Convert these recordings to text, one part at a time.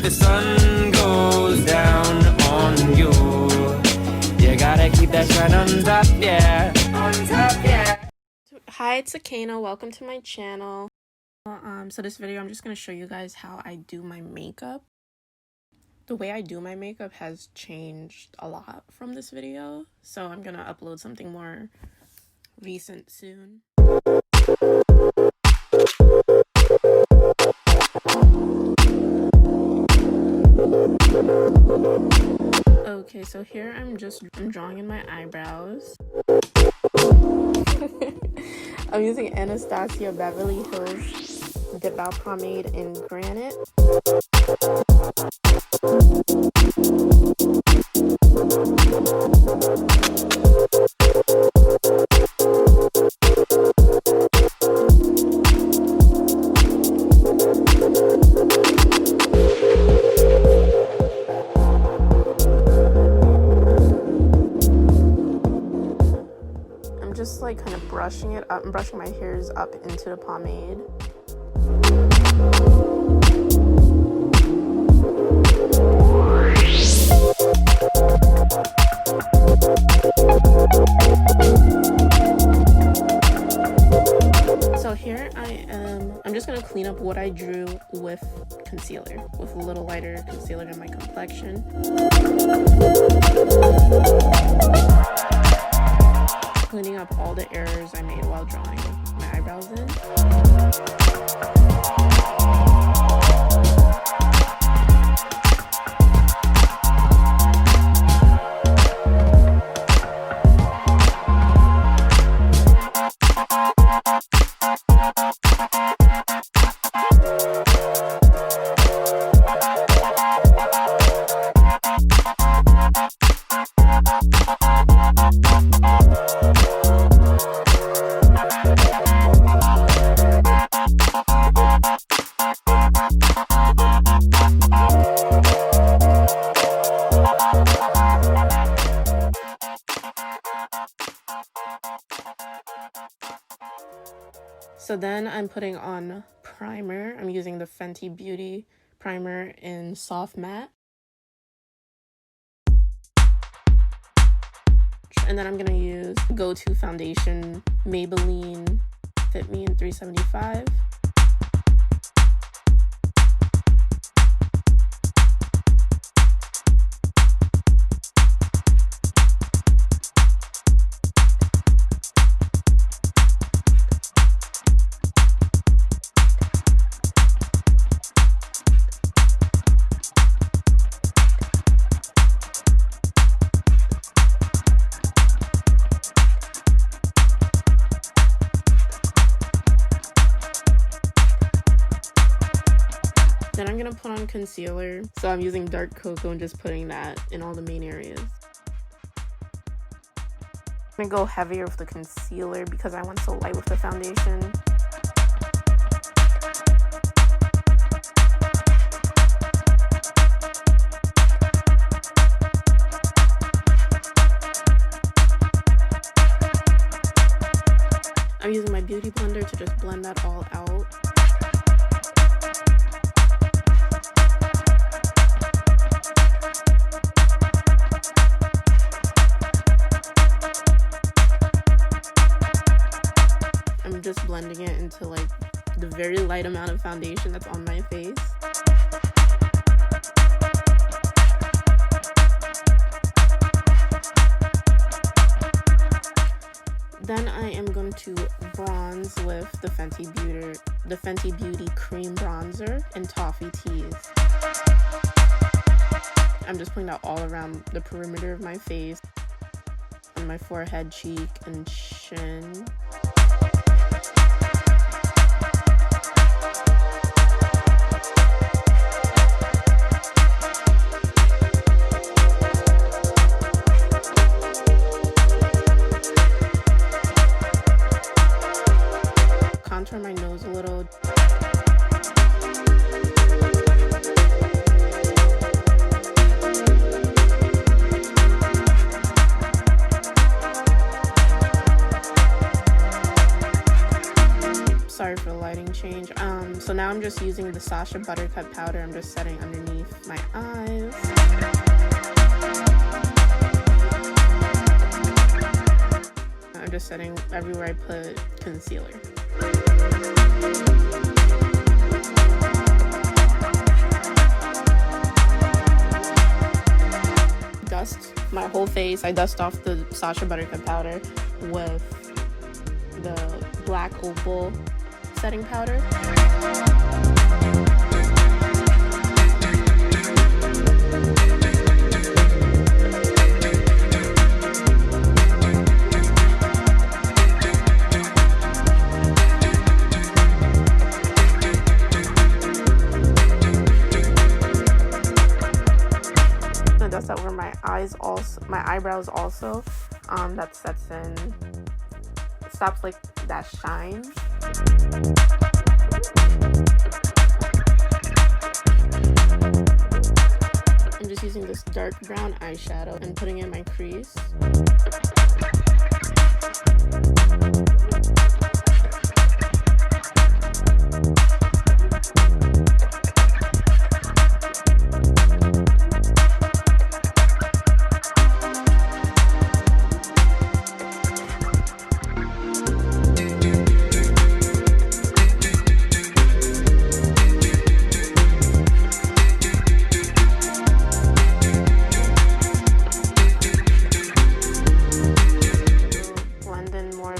the sun goes down on you. You gotta keep that shine on top, yeah. On top, yeah. Hi, it's soukeyna. Welcome to my channel. So this video, I'm just gonna show you guys how I do my makeup. The way I do my makeup has changed a lot from this video, so I'm gonna upload something more recent soon. Okay, so here I'm drawing in my eyebrows. I'm using Anastasia Beverly Hills Dip Out Pomade in Granite. Just like kind of brushing it up and brushing my hairs up into the pomade. So here I'm just gonna clean up what I drew with concealer, with a little lighter concealer in my complexion. Cleaning up all the errors I made while drawing my eyebrows in. So then I'm putting on primer. I'm using the Fenty Beauty primer in Soft Matte. And then I'm going to use go-to foundation, Maybelline Fit Me in 375. Then I'm gonna put on concealer. So I'm using dark cocoa and just putting that in all the main areas. I'm gonna go heavier with the concealer because I went so light with the foundation. I'm using my beauty blender to just blend that all out. I'm just blending it into like the very light amount of foundation that's on my face. Then I am going to bronze with the Fenty Beauty Cream Bronzer in Toffee Tease. I'm just putting that all around the perimeter of my face, on my forehead, cheek, and chin. Contour my nose a little. So now I'm just using the Sacha Buttercup powder. I'm just setting underneath my eyes. I'm just setting everywhere I put concealer. Dust my whole face. I dust off the Sacha Buttercup powder with the black opal setting powder. Dust that where my eyebrows also. That sets in, stops like that shine. I'm just using this dark brown eyeshadow and putting in my crease.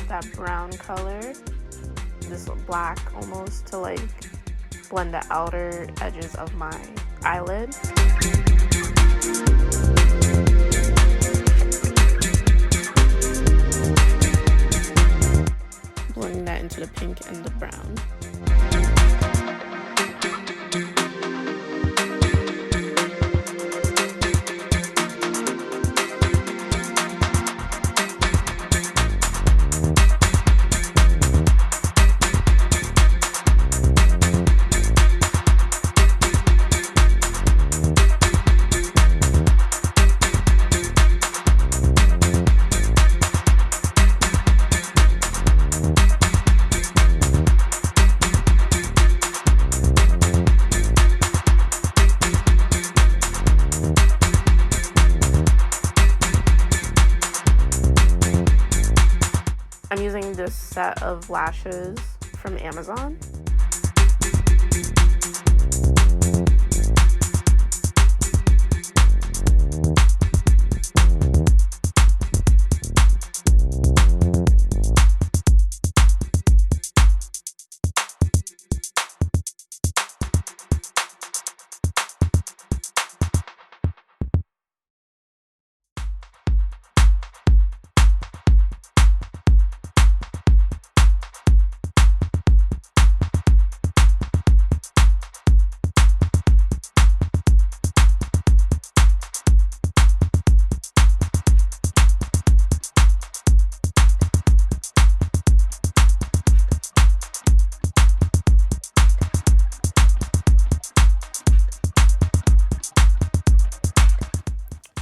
That brown color, this black almost, to like blend the outer edges of my eyelid. Blending that into the pink and the brown. I'm using this set of lashes from Amazon.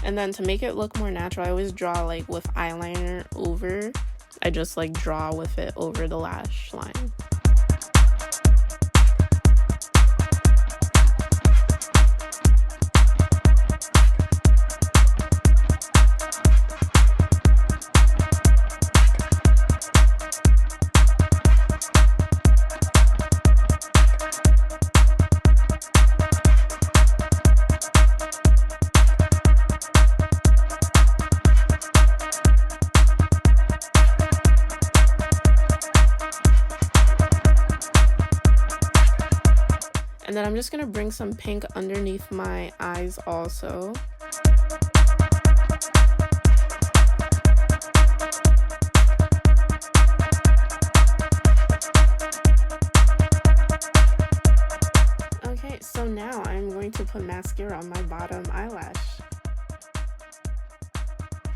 And then to make it look more natural, I always draw like with eyeliner over. I just like draw with it over the lash line. And then I'm just gonna bring some pink underneath my eyes also. Okay, so now I'm going to put mascara on my bottom eyelash.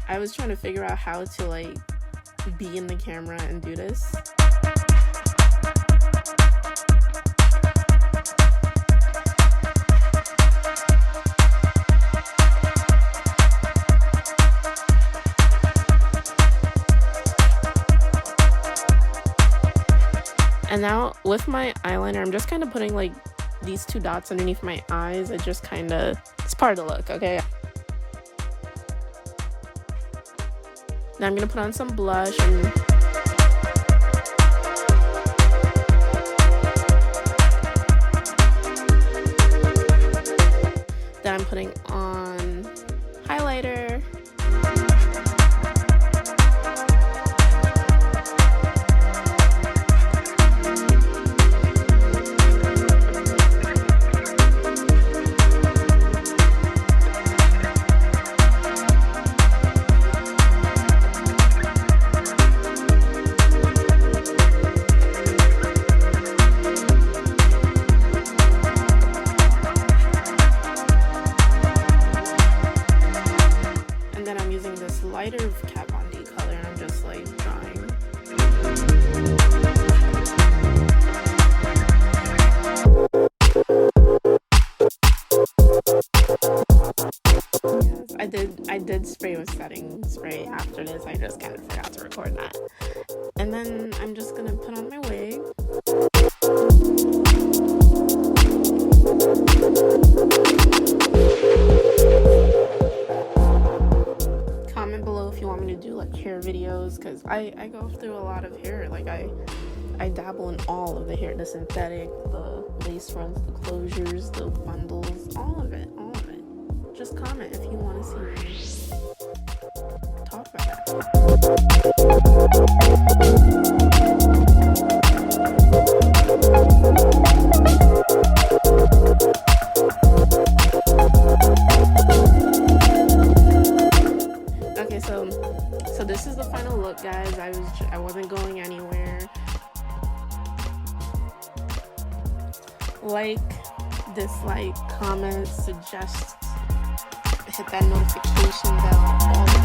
I was trying to figure out how to like be in the camera and do this. And now with my eyeliner, I'm just kind of putting like these 2 dots underneath my eyes. It just kind of, it's part of the look, okay? Now I'm gonna put on some blush and then I'm putting on highlighter. Lighter Kat Von D color, and I'm just like drawing. Yes, I did spray with setting spray after this. I just kind of forgot to record that. And then I'm just gonna put on my wig. Comment below if you want me to do like hair videos, because I go through a lot of hair. Like I dabble in all of the hair, the synthetic, the lace fronts, the closures, the bundles, all of it. Just comment if you want to see me talk about that. Okay, so this is the final look, guys. I wasn't going anywhere. Like, dislike, comment, suggest, hit that notification bell, all of that.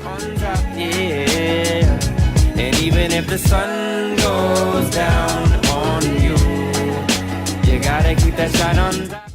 On top, yeah. And even if the sun goes down on you, you gotta keep that shine on top.